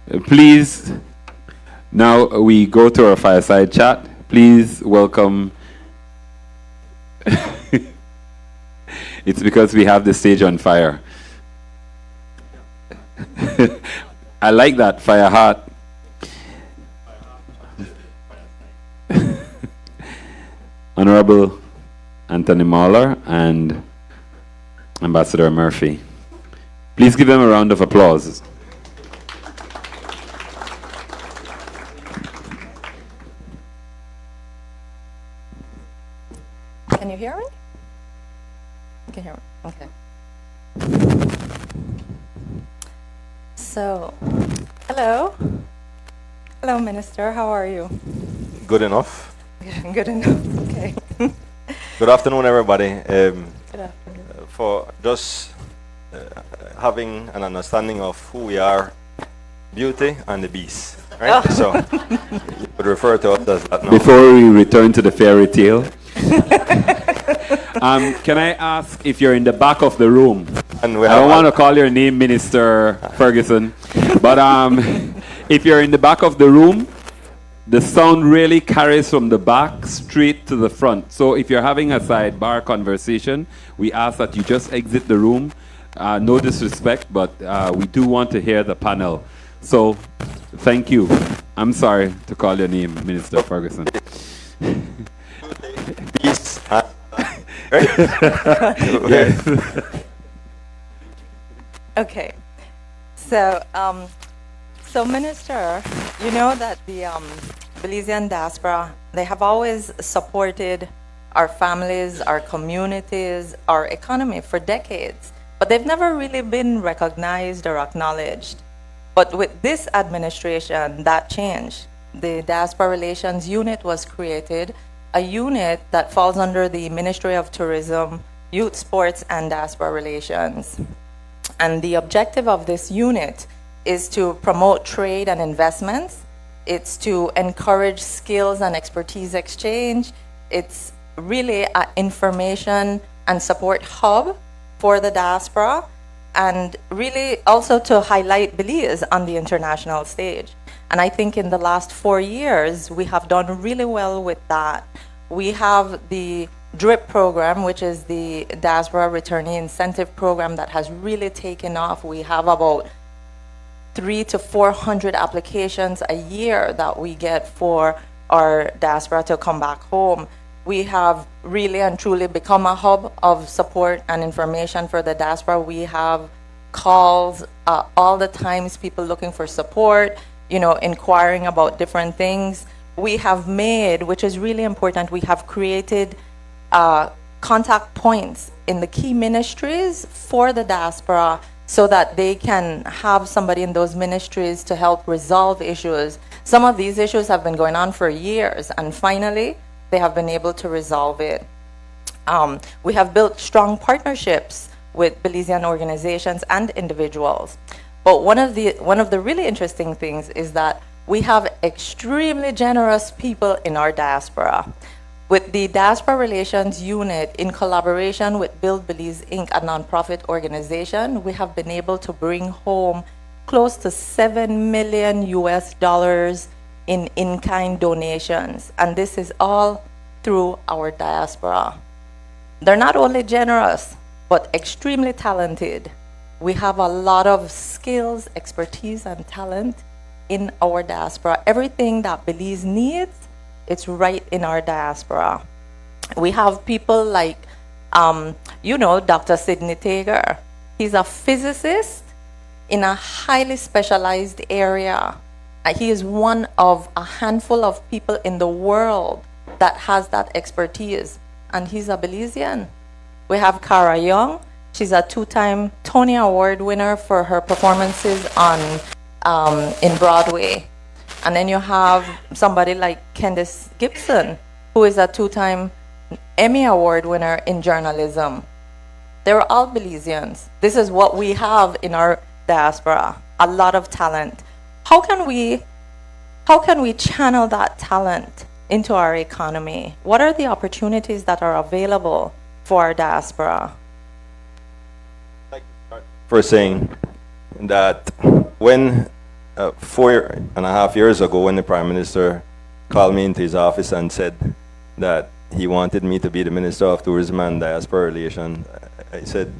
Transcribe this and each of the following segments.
Please, now we go to our fireside chat. Please welcome. It's because we have the stage on fire. I like that, fire heart. Honorable Anthony Mahler and Ambassador Murphy. Please give them a round of applause. Can you hear me? You can hear me, okay. So, hello. Hello, Minister, how are you? Good enough. Good enough, okay. Good afternoon, everybody. Good afternoon. For just having an understanding of who we are, Beauty and the Beast, right? Oh. So you could refer to us as that now. Before we return to the fairy tale, can I ask if you're in the back of the room? And we I have don't want to call your name Minister Ferguson, but if you're in the back of the room, the sound really carries from the back straight to the front. So if you're having a sidebar conversation, we ask that you just exit the room. No disrespect, but we do want to hear the panel. So thank you. I'm sorry to call your name Minister Ferguson. Beast. Okay, so, so Minister, you know that the Belizean diaspora, they have always supported our families, our communities, our economy for decades, but they've never really been recognized or acknowledged. But with this administration, that changed. The Diaspora Relations Unit was created, a unit that falls under the Ministry of Tourism, Youth, Sports, and Diaspora Relations. And the objective of this unit is to promote trade and investments. It's to encourage skills and expertise exchange. It's really an information and support hub for the diaspora, and really also to highlight Belize on the international stage. And I think in the last 4 years, we have done really well with that. We have the DRIP program, which is the Diaspora Returnee Incentive Program that has really taken off. We have about 300 to 400 applications a year that we get for our diaspora to come back home. We have really and truly become a hub of support and information for the diaspora. We have calls all the times, people looking for support, you know, inquiring about different things. We have made, which is really important, we have created contact points in the key ministries for the diaspora so that they can have somebody in those ministries to help resolve issues. Some of these issues have been going on for years, and finally, they have been able to resolve it. We have built strong partnerships with Belizean organizations and individuals. But one of the really interesting things is that we have extremely generous people in our diaspora. With the Diaspora Relations Unit, in collaboration with Build Belize Inc., a nonprofit organization, we have been able to bring home close to $7 million in in-kind donations. And this is all through our diaspora. They're not only generous, but extremely talented. We have a lot of skills, expertise, and talent in our diaspora. Everything that Belize needs, it's right in our diaspora. We have people like, you know, Dr. Sidney Tager. He's a physicist in a highly specialized area. He is one of a handful of people in the world that has that expertise, and he's a Belizean. We have Cara Young. She's a 2-time Tony Award winner for her performances on in Broadway. And then you have somebody like Candice Gibson, who is a 2-time Emmy Award winner in journalism. They're all Belizeans. This is what we have in our diaspora, a lot of talent. How can we channel that talent into our economy? What are the opportunities that are available for our diaspora? First saying that when 4.5 years ago, when the Prime Minister called me into his office and said that he wanted me to be the Minister of Tourism and Diaspora Relations, I said,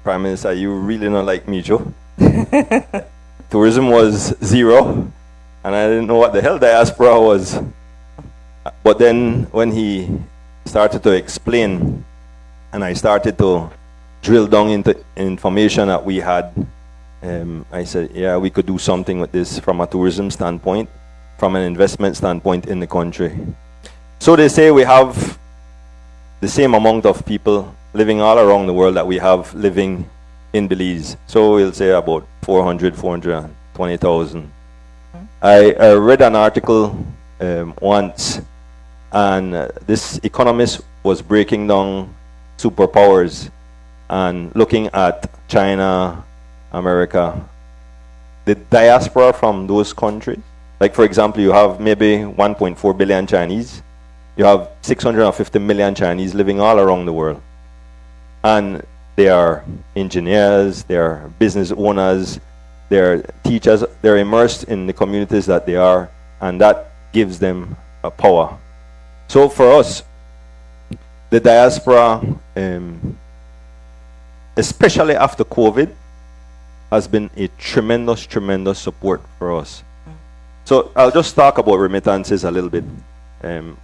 Prime Minister, you really don't like me, Joe? Tourism was zero, and I didn't know what the hell diaspora was. But then when he started to explain, and I started to drill down into information that we had, I said, yeah, we could do something with this from a tourism standpoint, from an investment standpoint in the country. So they say we have the same amount of people living all around the world that we have living in Belize. So we'll say about 420,000. I read an article once, and this economist was breaking down superpowers and looking at China, America, the diaspora from those countries. Like, for example, you have maybe 1.4 billion Chinese. You have 650 million Chinese living all around the world. And they are engineers, they are business owners, they are teachers, they're immersed in the communities that they are, and that gives them a power. So for us, the diaspora, especially after COVID, has been a tremendous, tremendous support for us. So I'll just talk about remittances a little bit, and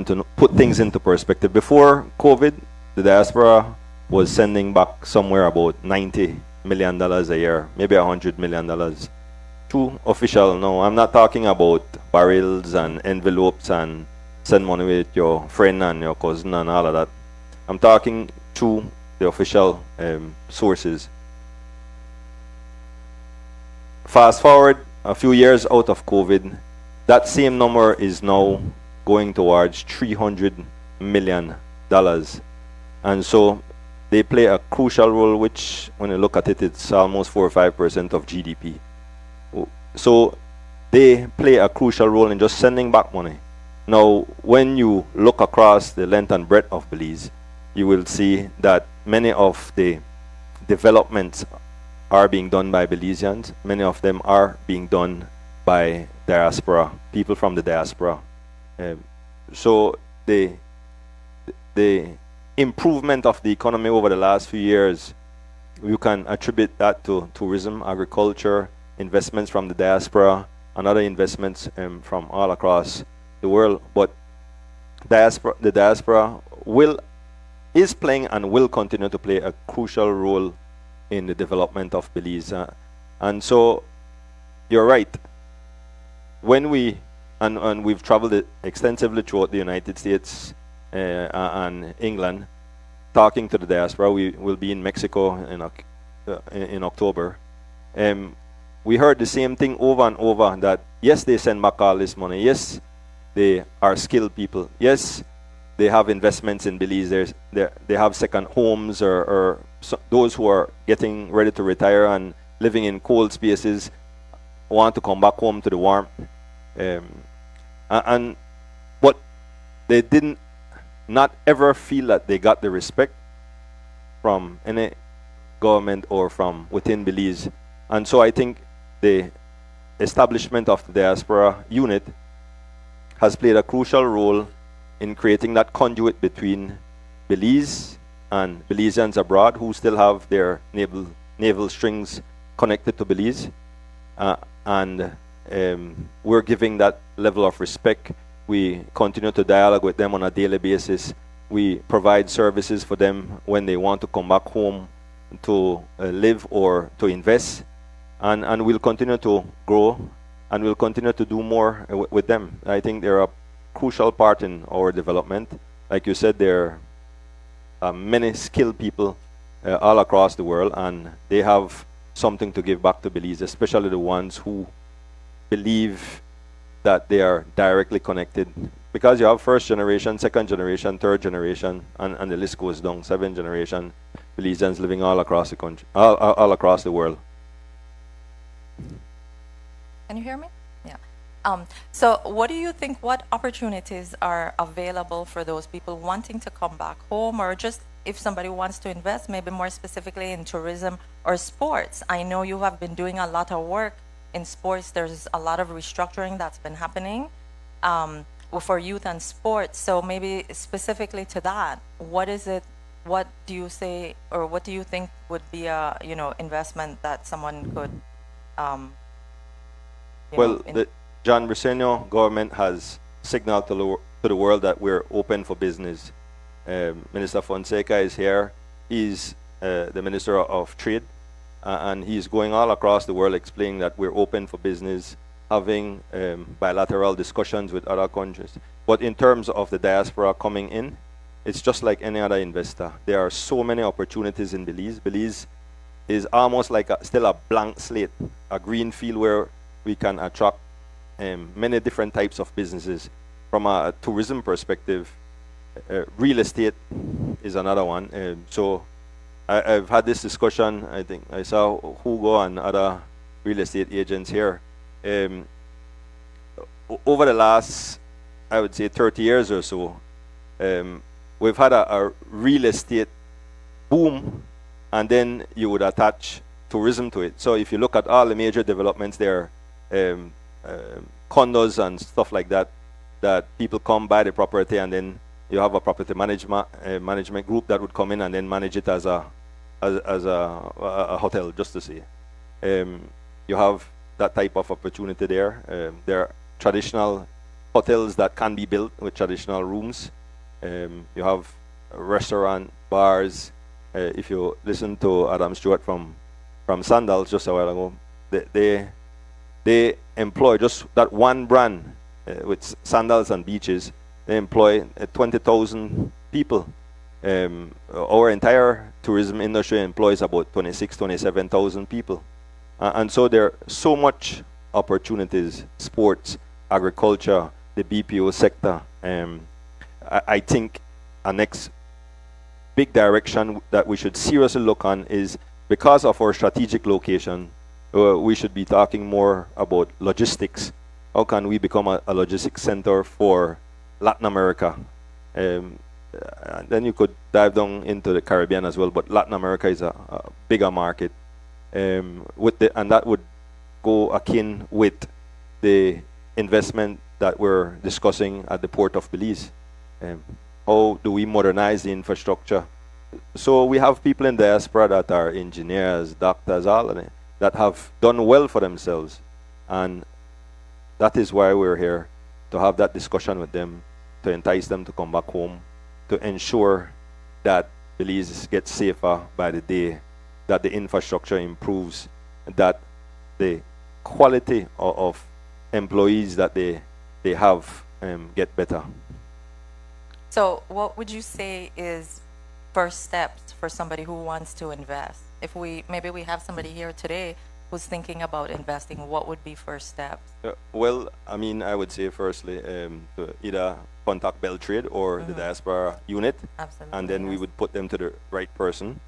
to put things into perspective. Before COVID, the diaspora was sending back somewhere about $90 million a year, maybe $100 million. To official, no, I'm not talking about barrels and envelopes and send money with your friend and your cousin and all of that. I'm talking to the official sources. Fast forward a few years out of COVID, that same number is now going towards $300 million. And so they play a crucial role, which when you look at it, it's almost 4 or 5% of GDP. So they play a crucial role in just sending back money. Now, when you look across the length and breadth of Belize, you will see that many of the developments are being done by Belizeans. Many of them are being done by diaspora, people from the diaspora. So the improvement of the economy over the last few years, you can attribute that to tourism, agriculture, investments from the diaspora, and other investments from all across the world. But the diaspora is playing and will continue to play a crucial role in the development of Belize. And so you're right. When and we've traveled extensively throughout the United States and England, talking to the diaspora. We will be in Mexico in October. We heard the same thing over and over, that yes, they send back all this money. Yes, they are skilled people. Yes, they have investments in Belize. They have second homes, or those who are getting ready to retire and living in cold spaces want to come back home to the warmth. But they didn't not ever feel that they got the respect from any government or from within Belize. And so I think the establishment of the diaspora unit has played a crucial role in creating that conduit between Belize and Belizeans abroad who still have their naval strings connected to Belize. We're giving that level of respect. We continue to dialogue with them on a daily basis. We provide services for them when they want to come back home to live or to invest. And we'll continue to grow, and we'll continue to do more with them. I think they're a crucial part in our development. Like you said, there are many skilled people all across the world, and they have something to give back to Belize, especially the ones who believe that they are directly connected. Because you have first generation, second generation, third generation, and the list goes down, 7th generation Belizeans living all across the country, all across the world. Can you hear me? Yeah. So what do you think, what opportunities are available for those people wanting to come back home, or just if somebody wants to invest, maybe more specifically in tourism or sports? I know you have been doing a lot of work in sports, there's a lot of restructuring that's been happening for youth and sports. So maybe specifically to that, what is it? What do you say, or what do you think would be a investment that someone could? Well, the John Briceño government has signaled to the world that we're open for business. Minister Fonseca is here. He's the Minister of Trade, and he's going all across the world explaining that we're open for business, having bilateral discussions with other countries. But in terms of the diaspora coming in, it's just like any other investor. There are so many opportunities in Belize. Belize is almost like still a blank slate, a green field where we can attract many different types of businesses. From a tourism perspective, real estate is another one. So I've had this discussion. I think I saw Hugo and other real estate agents here. Over the last, I would say, 30 years or so, we've had a real estate boom, and then you would attach tourism to it. So if you look at all the major developments there, condos and stuff like that, that people come buy the property, and then you have a property management group that would come in and then manage it as a hotel, just to say. You have that type of opportunity there. There are traditional hotels that can be built with traditional rooms. You have restaurant, bars. If you listen to Adam Stewart from Sandals just a while ago, they employ just that one brand with Sandals and Beaches. They employ 20,000 people. Our entire tourism industry employs about 27,000 people. And so there are so much opportunities, sports, agriculture, the BPO sector. I think our next big direction that we should seriously look on is, because of our strategic location, we should be talking more about logistics. How can we become a logistics center for Latin America? And then you could dive down into the Caribbean as well, but Latin America is a bigger market. And that would go akin with the investment that we're discussing at the Port of Belize. How do we modernize the infrastructure? So we have people in diaspora that are engineers, doctors, all of them, that have done well for themselves. And that is why we're here, to have that discussion with them, to entice them to come back home, to ensure that Belize gets safer by the day, that the infrastructure improves, that the quality of employees that they have get better. So what would you say is first steps for somebody who wants to invest? If maybe we have somebody here today who's thinking about investing, what would be first steps? Well, I mean, I would say firstly to either contact BELTRAIDE or the diaspora unit. Absolutely, and then we would put them to the right person,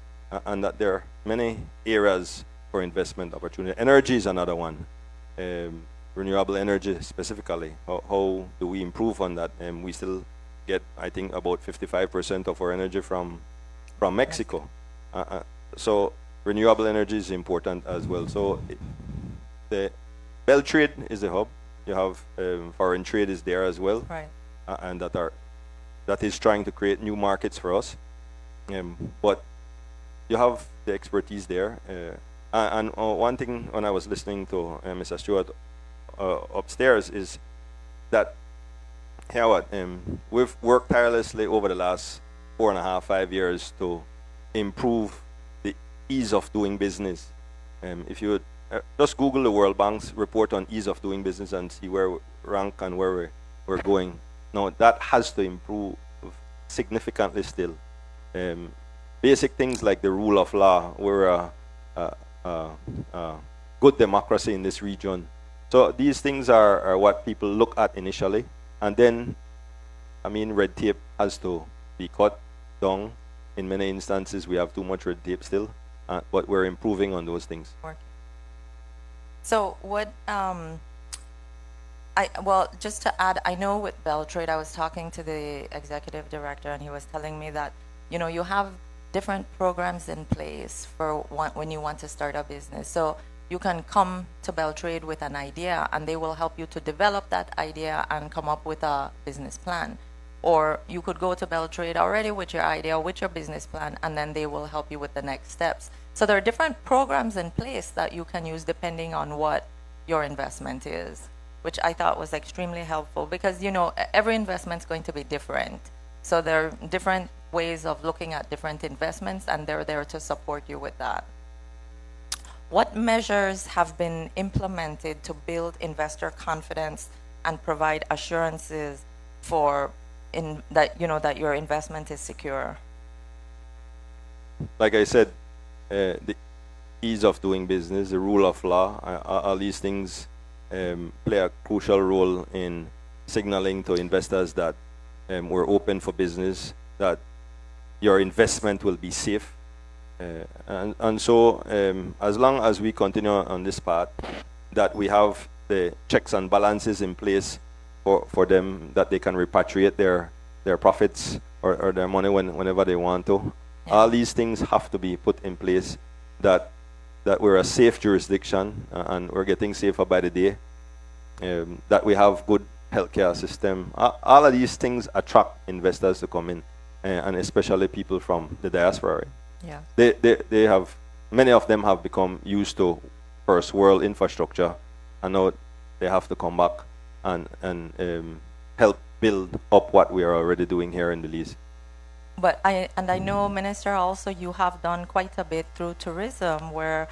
and that there are many areas for investment opportunity. Energy is another one. Renewable energy specifically. How do we improve on that? We still get, I think, about 55% of our energy from Mexico. So renewable energy is important as well. So the BELTRAIDE is the hub. You have foreign trade is there as well, right? And that is trying to create new markets for us. But you have the expertise there. And one thing when I was listening to Mr. Stewart upstairs is that we've worked tirelessly over the last 4.5, 5 years to improve the ease of doing business. If you just Google the World Bank's report on ease of doing business and see where we rank and where we're going. Now, that has to improve significantly still. Basic things like the rule of law. We're a good democracy in this region. So these things are what people look at initially. And then, I mean, red tape has to be cut down. In many instances, we have too much red tape still, but we're improving on those things. So what, well, just to add, I know with BELTRAIDE, I was talking to the executive director, and he was telling me that, you know, you have different programs in place for when you want to start a business. So you can come to BELTRAIDE with an idea, and they will help you to develop that idea and come up with a business plan. Or you could go to BELTRAIDE already with your idea, with your business plan, and then they will help you with the next steps. So there are different programs in place that you can use depending on what your investment is, which I thought was extremely helpful because, you know, every investment is going to be different. So there are different ways of looking at different investments, and they're there to support you with that. What measures have been implemented to build investor confidence and provide assurances for that, you know, that your investment is secure? Like I said, the ease of doing business, the rule of law, all these things play a crucial role in signaling to investors that we're open for business, that your investment will be safe. And so as long as we continue on this path, that we have the checks and balances in place for them, that they can repatriate their profits or their money whenever they want to. Yeah. All these things have to be put in place, that we're a safe jurisdiction and we're getting safer by the day, that we have good healthcare system. All of these things attract investors to come in, and especially people from the diaspora. Yeah. They have, many of them have become used to first world infrastructure, and now they have to come back and help build up what we are already doing here in Belize. But I know, Minister, also you have done quite a bit through tourism, where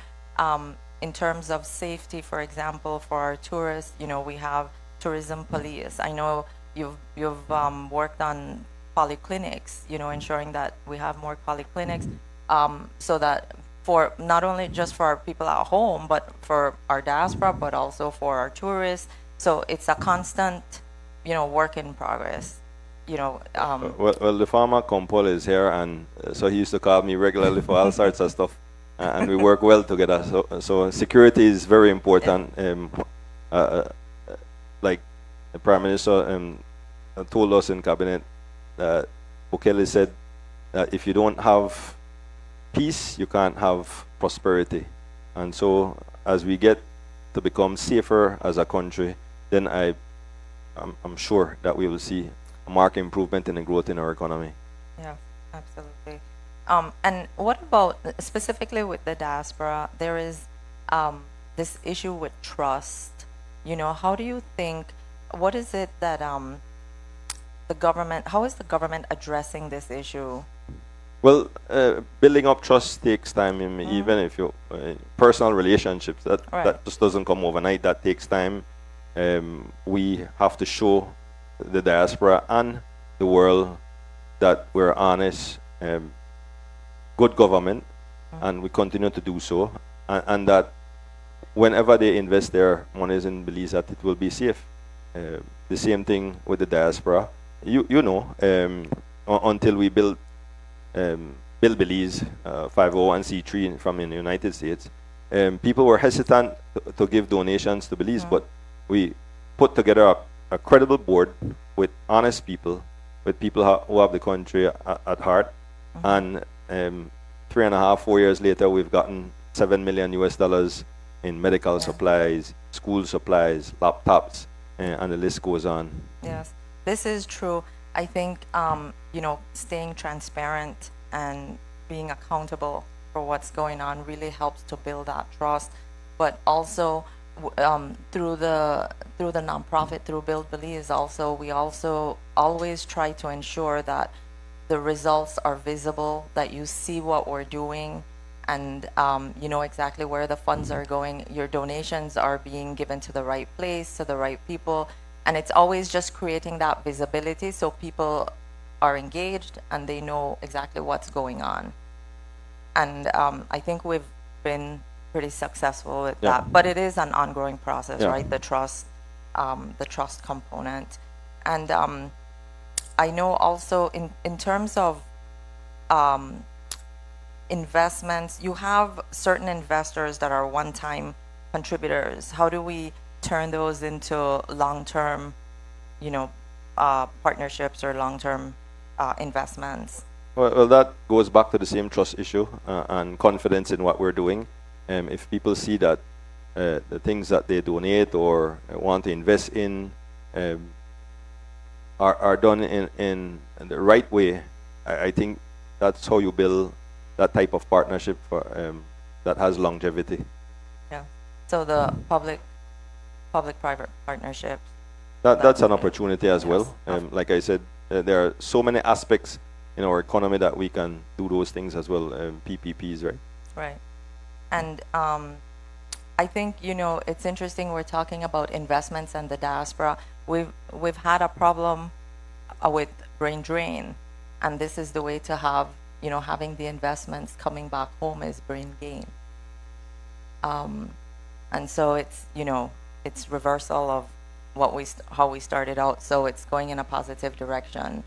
in terms of safety, for example, for our tourists, you know, we have tourism police. I know you've worked on polyclinics, you know, ensuring that we have more polyclinics, so that for not only just for our people at home, but for our diaspora, but also for our tourists. So it's a constant, you know, work in progress. You know, well, the farmer Compol is here, and so he used to call me regularly for all sorts of stuff, and we work well together. So security is very important. Like the Prime Minister told us in cabinet, Bukele said that if you don't have peace, you can't have prosperity. And so as we get to become safer as a country, then I'm sure that we will see a marked improvement in the growth in our economy. Yeah, absolutely. And what about specifically with the diaspora? There is this issue with trust. You know, how do you think, what is it that the government, how is the government addressing this issue? Well, building up trust takes time. Even if you personal relationships, that just doesn't come overnight. That takes time. We have to show the diaspora and the world that we're honest, good government, and we continue to do so, and that whenever they invest their monies in Belize, that it will be safe. The same thing with the diaspora. You know, until we build Belize 501c3 from in the United States, people were hesitant to give donations to Belize, but we put together a credible board with honest people, with people who have the country at heart, and 3.5, 4 years later, we've gotten $7 million in medical supplies, school supplies, laptops, and the list goes on. Yes, this is true. I think, you know, staying transparent and being accountable for what's going on really helps to build that trust. But also, through the nonprofit, through Build Belize, we also always try to ensure that the results are visible, that you see what we're doing, and you know exactly where the funds are going. Your donations are being given to the right place, to the right people, and it's always just creating that visibility so people are engaged and they know exactly what's going on. And I think we've been pretty successful with that, but it is an ongoing process, right? The trust component. And I know also in terms of investments, you have certain investors that are one-time contributors. How do we turn those into long-term, you know, partnerships or long-term investments? Well, that goes back to the same trust issue and confidence in what we're doing. If people see that the things that they donate or want to invest in are done in the right way, I think that's how you build that type of partnership that has longevity. Yeah. So the public-private partnerships. That's an opportunity as well. Yes. Like I said, there are so many aspects in our economy that we can do those things as well. PPPs, right? Right. And I think, you know, it's interesting we're talking about investments and the diaspora. We've had a problem with brain drain, and this is the way to have, you know, having the investments coming back home is brain gain. And so it's, you know, it's reversal of what how we started out. So it's going in a positive direction.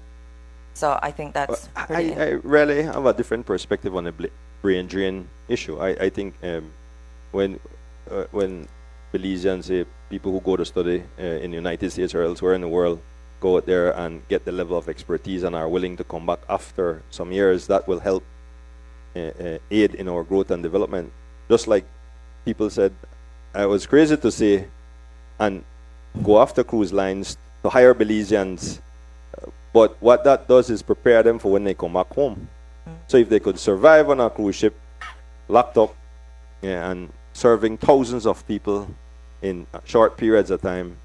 So I think that's pretty I really have a different perspective on the brain drain issue. I think when Belizeans, people who go to study in the United States or elsewhere in the world, go out there and get the level of expertise and are willing to come back after some years, that will help aid in our growth and development. Just like people said, I was crazy to say and go after cruise lines to hire Belizeans, but what that does is prepare them for when they come back home. So if they could survive on a cruise ship, locked up, and serving thousands of people in short periods of time,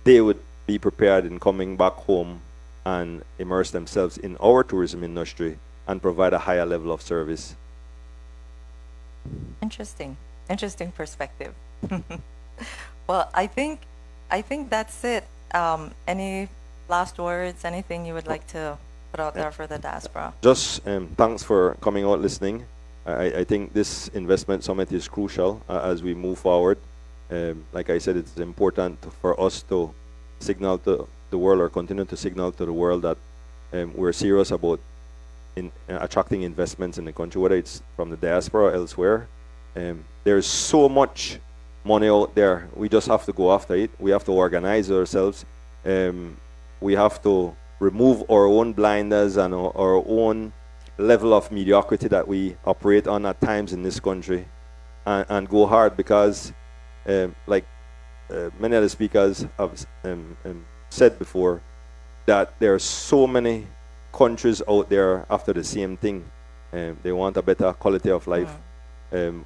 they would be prepared in coming back home and immerse themselves in our tourism industry and provide a higher level of service. interesting perspective. Well, I think that's it. Any last words, anything you would like to put out there for the diaspora? Just thanks for coming out listening. I think this investment summit is crucial as we move forward. Like I said, it's important for us to signal to the world, or continue to signal to the world, that we're serious about attracting investments in the country, whether it's from the diaspora or elsewhere. There's so much money out there. We just have to go after it. We have to organize ourselves. We have to remove our own blinders and our own level of mediocrity that we operate on at times in this country, and go hard, because like many of the speakers have said before, that there are so many countries out there after the same thing. They want a better quality of life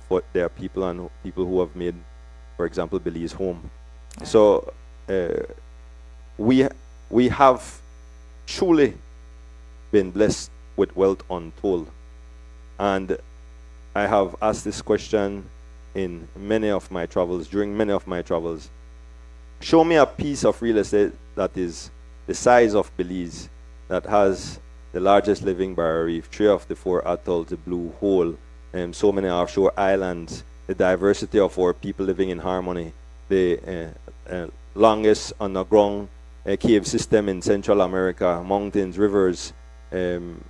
for their people, and people who have made, for example, Belize home. So we have truly been blessed with wealth untold. And I have asked this question in many of my travels, during many of my travels. Show me a piece of real estate that is the size of Belize, that has the largest living barrier reef, 3 of the 4 atolls, the blue hole, and so many offshore islands, the diversity of our people living in harmony, the longest underground cave system in Central America, mountains, rivers, and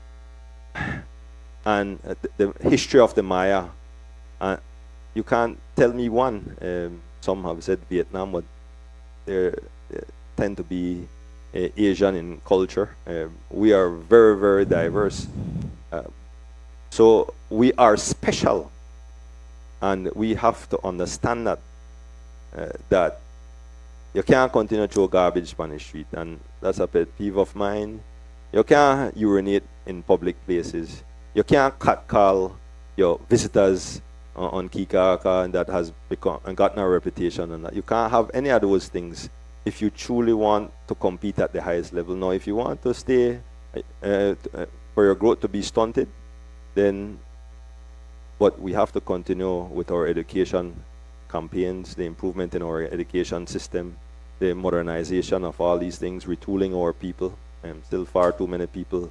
the history of the Maya. You can't tell me one. Some have said Vietnam, but they tend to be Asian in culture. We are very, very diverse. So we are special, and we have to understand that you can't continue to throw garbage on the street, and that's a pet peeve of mine. You can't urinate in public places. You can't catcall your visitors on Kikaka, and that has become and gotten a reputation, and that you can't have any of those things if you truly want to compete at the highest level. Now, if you want to stay for your growth to be stunted, then we have to continue with our education campaigns, the improvement in our education system, the modernization of all these things, retooling our people. Still far too many people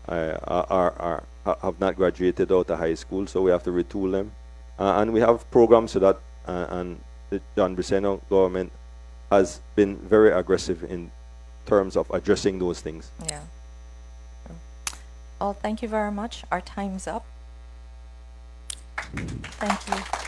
have not graduated out of high school, so we have to retool them. And we have programs so that, and the John Briceno government has been very aggressive in terms of addressing those things. Yeah. Well, thank you very much. Our time's up. Thank you.